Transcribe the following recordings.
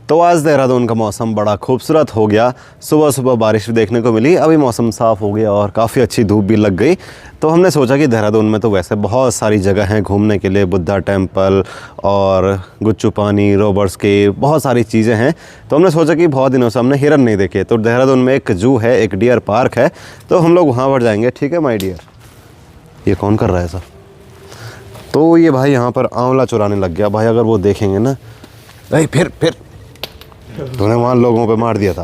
तो आज देहरादून का मौसम बड़ा खूबसूरत हो गया। सुबह सुबह बारिश भी देखने को मिली, अभी मौसम साफ़ हो गया और काफ़ी अच्छी धूप भी लग गई। तो हमने सोचा कि देहरादून में तो वैसे बहुत सारी जगह हैं घूमने के लिए, बुद्धा टेम्पल और गुच्चू पानी, रोबर्ट्स के, बहुत सारी चीज़ें हैं। तो हमने सोचा कि बहुत दिनों से हमने हिरन नहीं देखे, तो देहरादून में एक जू है, एक डियर पार्क है, तो हम लोग वहाँ पर जाएंगे। ठीक है माय डियर। ये कौन कर रहा है ऐसा? तो ये भाई यहाँ पर आंवला चुराने लग गया। भाई अगर वो देखेंगे ना, भाई फिर तूने वहाँ लोगों पे मार दिया था।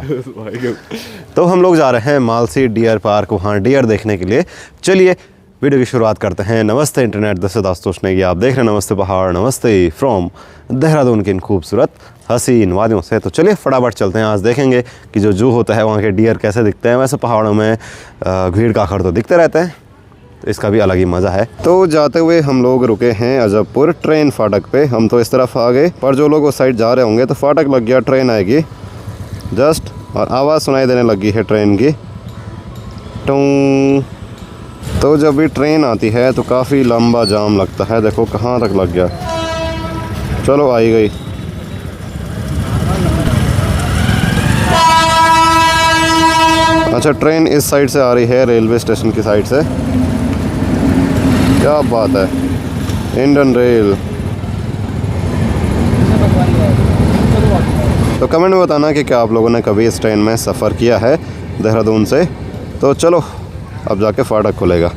तो हम लोग जा रहे हैं मालसी डियर पार्क, वहाँ डियर देखने के लिए। चलिए वीडियो की शुरुआत करते हैं। नमस्ते इंटरनेट, दस दास्तोश ने, आप देख रहे हैं नमस्ते पहाड़, नमस्ते फ्रॉम देहरादून की इन खूबसूरत हसीन वादियों से। तो चलिए फटाफट चलते हैं। आज देखेंगे कि जो जू होता है वहाँ के डियर कैसे दिखते हैं। वैसे पहाड़ों में भीड़ काखड़ तो दिखते रहते हैं, तो इसका भी अलग ही मज़ा है। तो जाते हुए हम लोग रुके हैं अजबपुर ट्रेन फाटक पे। हम तो इस तरफ आ गए, पर जो लोग उस साइड जा रहे होंगे तो फाटक लग गया, ट्रेन आएगी जस्ट, और आवाज़ सुनाई देने लगी है ट्रेन की, टूं। तो जब भी ट्रेन आती है तो काफ़ी लंबा जाम लगता है। देखो कहाँ तक लग गया। चलो आई गई। अच्छा, ट्रेन इस साइड से आ रही है, रेलवे स्टेशन की साइड से। क्या बात है, इंडियन रेल। तो कमेंट में बताना कि क्या आप लोगों ने कभी इस ट्रेन में सफ़र किया है देहरादून से। तो चलो अब जाके फाटक खुलेगा।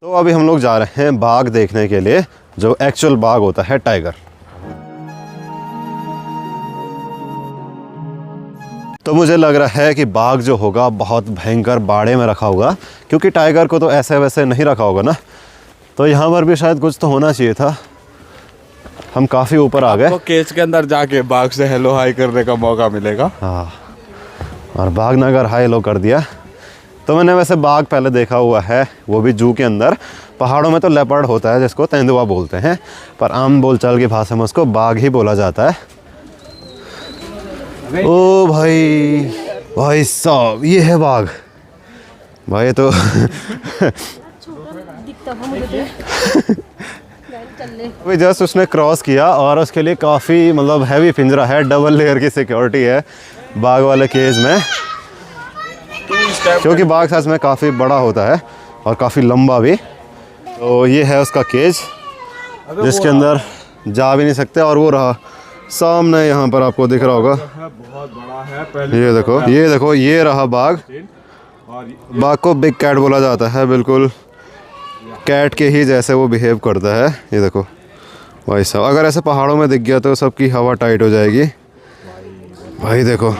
तो अभी हम लोग जा रहे हैं बाघ देखने के लिए, जो एक्चुअल बाघ होता है, टाइगर। तो मुझे लग रहा है कि बाघ जो होगा बहुत भयंकर बाड़े में रखा होगा, क्योंकि टाइगर को तो ऐसे वैसे नहीं रखा होगा ना। तो यहाँ पर भी शायद कुछ तो होना चाहिए था। हम काफ़ी ऊपर आ गए। केज के अंदर जाके बाघ से हेलो हाई करने का मौका मिलेगा। हाँ, और बाघ ने अगर हाई लो कर दिया तो मैंने वैसे बाघ पहले देखा हुआ है, वो भी जू के अंदर। पहाड़ों में तो लेपर्ड होता है जिसको तेंदुआ बोलते हैं, पर आम बोलचाल की भाषा में उसको बाघ ही बोला जाता है। ओ भाई साहब, ये है बाघ भाई। तो अभी जस्ट उसने क्रॉस किया और उसके लिए काफ़ी मतलब हैवी पिंजरा है, डबल लेयर की सिक्योरिटी है बाघ वाले केज में, क्योंकि बाघ साइज में काफ़ी बड़ा होता है और काफ़ी लंबा भी। तो ये है उसका केज जिसके अंदर जा भी नहीं सकते। और वो रहा सामने, यहाँ पर आपको दिख रहा होगा, बहुत बड़ा है। ये देखो ये रहा बाघ। बाघ को बिग कैट बोला जाता है, बिल्कुल कैट के ही जैसे वो बिहेव करता है। ये देखो भाई साहब, अगर ऐसे पहाड़ों में दिख गया तो सबकी हवा टाइट हो जाएगी। भाई देखो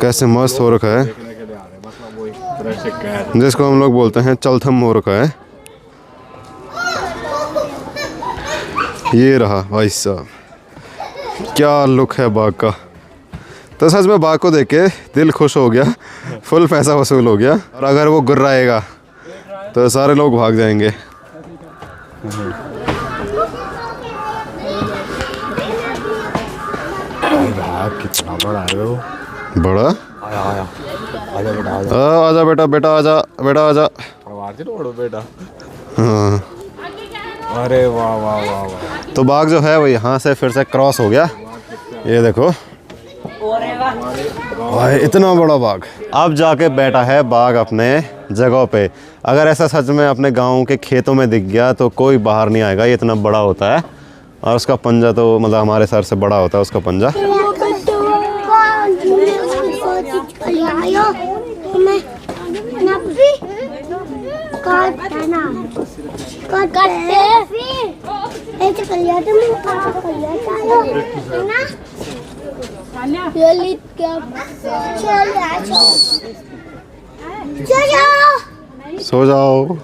कैसे मस्त हो रखा है, जिसको हम लोग बोलते हैं चलथम हो रखा है। ये रहा भाई साहब, क्या लुक है बाघ का। तो सच में बाघ को देख के दिल खुश हो गया, फुल पैसा वसूल हो गया। और अगर वो गुर्राएगा तो सारे लोग भाग जाएंगे। कितना बड़ा है वो। बड़ा आजा बेटा आजा। बेटा। हाँ, अरे वाह वाह वाह वाह। तो बाघ जो है वो यहाँ से फिर से क्रॉस हो गया। ये देखो, भाई इतना बड़ा बाघ। अब जाके बैठा है बाघ अपने जगह पे। अगर ऐसा सच में अपने गांव के खेतों में दिख गया तो कोई बाहर नहीं आएगा, ये इतना बड़ा होता है। और उसका पंजा तो मतलब हमारे सर से बड़ा होता है उसका पंजा। सो जाओ।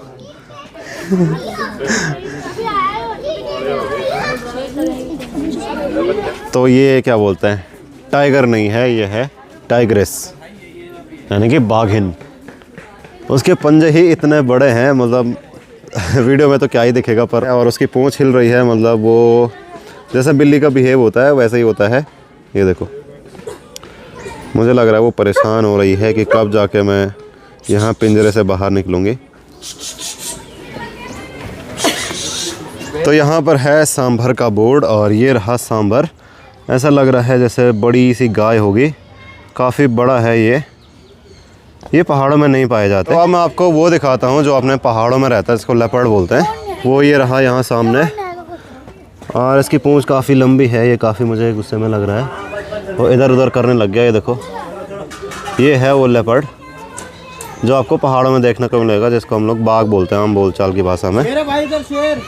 तो ये क्या बोलते हैं, टाइगर नहीं है, ये है टाइग्रेस, यानी कि बाघिन। उसके पंजे ही इतने बड़े हैं, मतलब वीडियो में तो क्या ही दिखेगा पर। और उसकी पूंछ हिल रही है, मतलब वो जैसे बिल्ली का बिहेव होता है वैसे ही होता है। ये देखो, मुझे लग रहा है वो परेशान हो रही है कि कब जाके मैं यहाँ पिंजरे से बाहर निकलूँगी। तो यहाँ पर है सांभर का बोर्ड और ये रहा सांभर। ऐसा लग रहा है जैसे बड़ी सी गाय होगी, काफ़ी बड़ा है ये पहाड़ों में नहीं पाए जाते। तो अब मैं आपको वो दिखाता हूँ जो अपने पहाड़ों में रहता है, जिसको लेपर्ड बोलते हैं। वो ये रहा यहाँ सामने, और इसकी पूंछ काफ़ी लंबी है। ये काफ़ी मुझे गुस्से में लग रहा है, वो इधर उधर करने लग गया। ये देखो, ये है वो लेपर्ड जो आपको पहाड़ों में देखने को मिलेगा, जिसको हम लोग बाघ बोलते हैं, हम बोलचाल की भाषा में। मेरे भाई इधर शेर।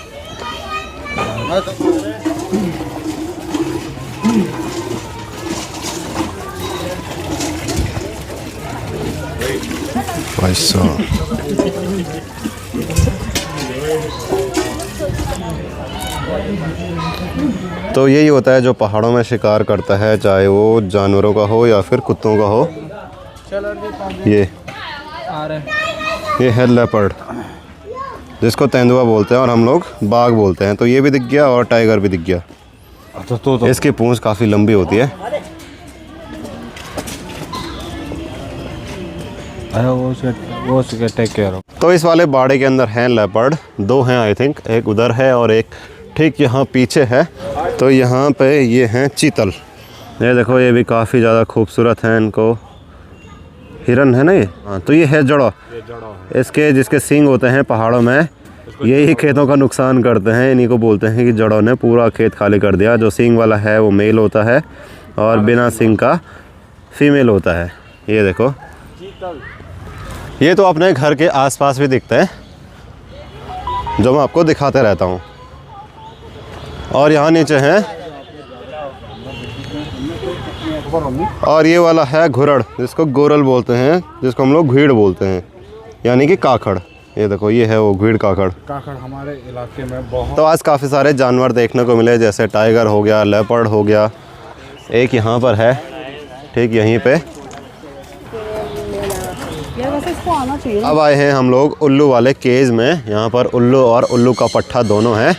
तो यही होता है जो पहाड़ों में शिकार करता है, चाहे वो जानवरों का हो या फिर कुत्तों का हो। ये है लेपर्ड, जिसको तेंदुआ बोलते हैं और हम लोग बाघ बोलते हैं। तो ये भी दिख गया और टाइगर भी दिख गया। तो इसकी पूंछ काफ़ी लंबी होती है। वो टेक केयर। तो इस वाले बाड़े के अंदर हैं लेपर्ड, 2 हैं आई थिंक, एक उधर है और एक ठीक यहाँ पीछे है। तो यहाँ पे ये हैं चीतल। ये देखो, ये भी काफ़ी ज़्यादा खूबसूरत हैं। इनको हिरन है ना ये, हाँ। तो ये है जड़ो, इसके जिसके सींग होते हैं पहाड़ों में, यही खेतों का नुकसान करते हैं। इन्हीं को बोलते हैं कि जड़ों ने पूरा खेत खाली कर दिया। जो सींग वाला है वो मेल होता है और बिना सींग का फीमेल होता है। ये देखो, ये तो अपने घर के आसपास भी दिखते हैं, जो मैं आपको दिखाते रहता हूँ। और यहाँ नीचे हैं, और ये वाला है घुरड़, जिसको गोरल बोलते हैं, जिसको हम लोग घुड़ बोलते हैं, यानी कि काखड़। ये देखो, ये है वो घुड़ काखड़। काखड़ हमारे इलाके में बहुत। तो आज काफ़ी सारे जानवर देखने को मिले, जैसे टाइगर हो गया, लेपर्ड हो गया, एक यहाँ पर है ठीक यहीं पे। अब आए हैं हम लोग उल्लू वाले केज में। यहाँ पर उल्लू और उल्लू का पट्ठा दोनों हैं।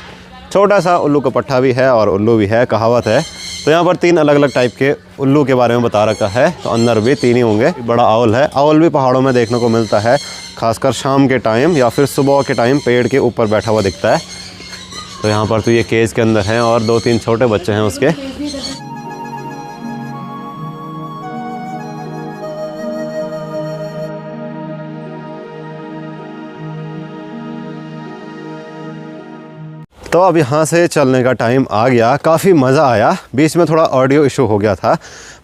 छोटा सा उल्लू का पट्ठा भी है और उल्लू भी है, कहावत है। तो यहाँ पर 3 अलग अलग टाइप के उल्लू के बारे में बता रखा है। तो अंदर भी 3 ही होंगे। बड़ा आउल है, आउल भी पहाड़ों में देखने को मिलता है, खासकर शाम के टाइम या फिर सुबह के टाइम पेड़ के ऊपर बैठा हुआ दिखता है। तो यहाँ पर तो ये केज के अंदर है और 2-3 छोटे बच्चे हैं उसके। तो अब यहाँ से चलने का टाइम आ गया। काफ़ी मज़ा आया। बीच में थोड़ा ऑडियो इशू हो गया था,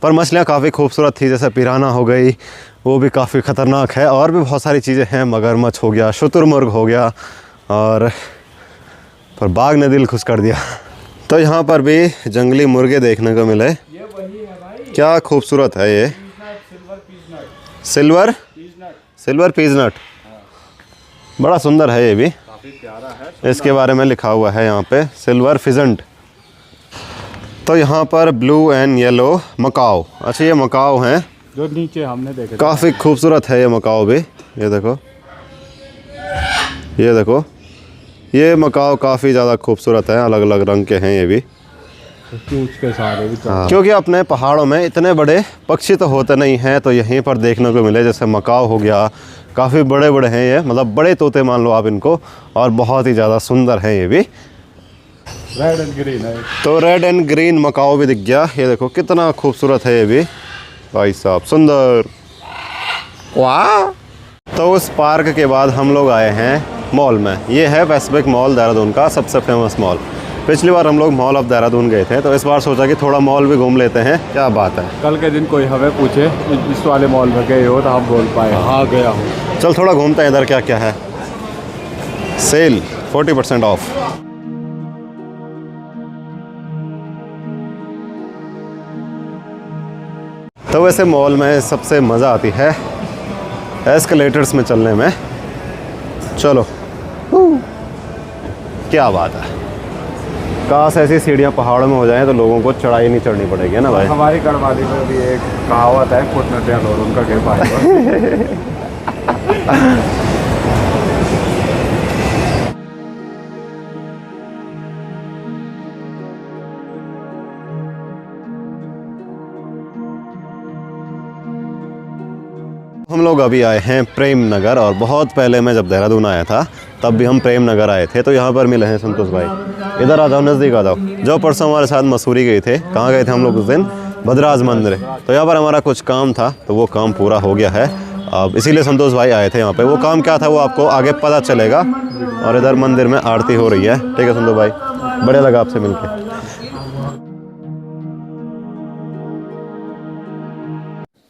पर मछलियाँ काफ़ी खूबसूरत थी। जैसे पिराना हो गई, वो भी काफ़ी ख़तरनाक है, और भी बहुत सारी चीज़ें हैं। मगरमच्छ हो गया, शुतुरमुर्ग हो गया, और पर बाघ ने दिल खुश कर दिया। तो यहाँ पर भी जंगली मुर्गे देखने को मिले। क्या खूबसूरत है ये, सिल्वर पीजनट, बड़ा सुंदर है ये भी। इसके बारे में लिखा हुआ है यहाँ पे, सिल्वर फिजेंट। तो यहाँ पर ब्लू एंड येलो मकाओ। अच्छा, ये मकाओ हैं जो नीचे हमने देखे। काफ़ी खूबसूरत है ये मकाओ भी। ये देखो, ये देखो, ये मकाओ काफ़ी ज़्यादा खूबसूरत है। अलग अलग रंग के हैं ये भी। के सारे भी क्योंकि अपने पहाड़ों में इतने बड़े पक्षी तो होते नहीं हैं, तो यहीं पर देखने को मिले। जैसे मकाओ हो गया, काफ़ी बड़े बड़े हैं ये, मतलब बड़े तोते मान लो आप इनको, और बहुत ही ज़्यादा सुंदर हैं ये भी। रेड एंड ग्रीन है। तो रेड एंड ग्रीन मकाओ भी दिख गया। ये देखो कितना खूबसूरत है ये भी। भाई साहब सुंदर। वाह। तो उस पार्क के बाद हम लोग आए हैं मॉल में। ये है पैसिफिक मॉल देहरादून का सबसे फेमस मॉल। पिछली बार हम लोग मॉल ऑफ देहरादून गए थे, तो इस बार सोचा कि थोड़ा मॉल भी घूम लेते हैं। क्या बात है। कल के दिन कोई हमें पूछे इस वाले मॉल में गए हो तो हम बोल पाए हाँ गया हूँ। चल थोड़ा घूमते हैं इधर क्या क्या है। Sale 40% off. तो वैसे मॉल में सबसे मज़ा आती है एस्केलेटर्स में चलने में। चलो क्या बात है। काश ऐसी सीढ़ियाँ पहाड़ों में हो जाएं तो लोगों को चढ़ाई नहीं चढ़नी पड़ेगी, है ना भाई। हमारी गढ़वाली में भी एक कहावत है, फुट न टेल और उनका गिर पाएगा। हम लोग अभी आए हैं प्रेम नगर, और बहुत पहले मैं जब देहरादून आया था तब भी हम प्रेम नगर आए थे। तो यहाँ पर मिले हैं संतोष भाई। इधर आ जाओ, नज़दीक आ जाओ। जो परसों हमारे साथ मसूरी गए थे, कहाँ गए थे हम लोग उस दिन? भद्राज मंदिर। तो यहाँ पर हमारा कुछ काम था, तो वो काम पूरा हो गया है अब, इसीलिए संतोष भाई आए थे यहाँ पे। वो काम क्या था वो आपको आगे पता चलेगा। और इधर मंदिर में आरती हो रही है। ठीक है संतोष भाई, बढ़िया लगा आपसे मिलकर।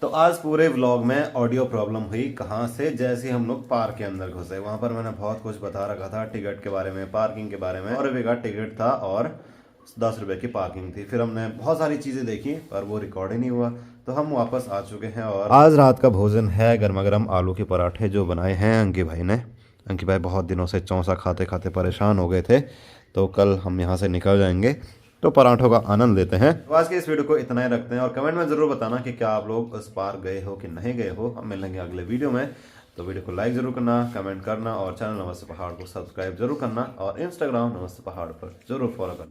तो आज पूरे व्लॉग में ऑडियो प्रॉब्लम हुई। कहाँ से? जैसे हम लोग पार्क के अंदर घुसे, वहाँ पर मैंने बहुत कुछ बता रखा था टिकट के बारे में, पार्किंग के बारे में। 100 रुपये का टिकट था और 10 रुपये की पार्किंग थी। फिर हमने बहुत सारी चीज़ें देखी पर वो रिकॉर्ड ही नहीं हुआ, तो हम वापस आ चुके हैं। और आज रात का भोजन है गर्मा गर्म आलू के पराठे जो बनाए हैं अंकी भाई ने। अंकी भाई बहुत दिनों से चौंसा खाते खाते परेशान हो गए थे, तो कल हम यहाँ से निकल जाएंगे तो पराठों का आनंद लेते हैं। तो आज के इस वीडियो को इतना ही रखते हैं, और कमेंट में ज़रूर बताना कि क्या आप लोग उस पार्क गए हो कि नहीं गए हो। हम मिलेंगे अगले वीडियो में। तो वीडियो को लाइक ज़रूर करना, कमेंट करना, और चैनल नमस्ते पहाड़ को सब्सक्राइब जरूर करना, और इंस्टाग्राम नमस्ते पहाड़ पर ज़रूर फॉलो करना।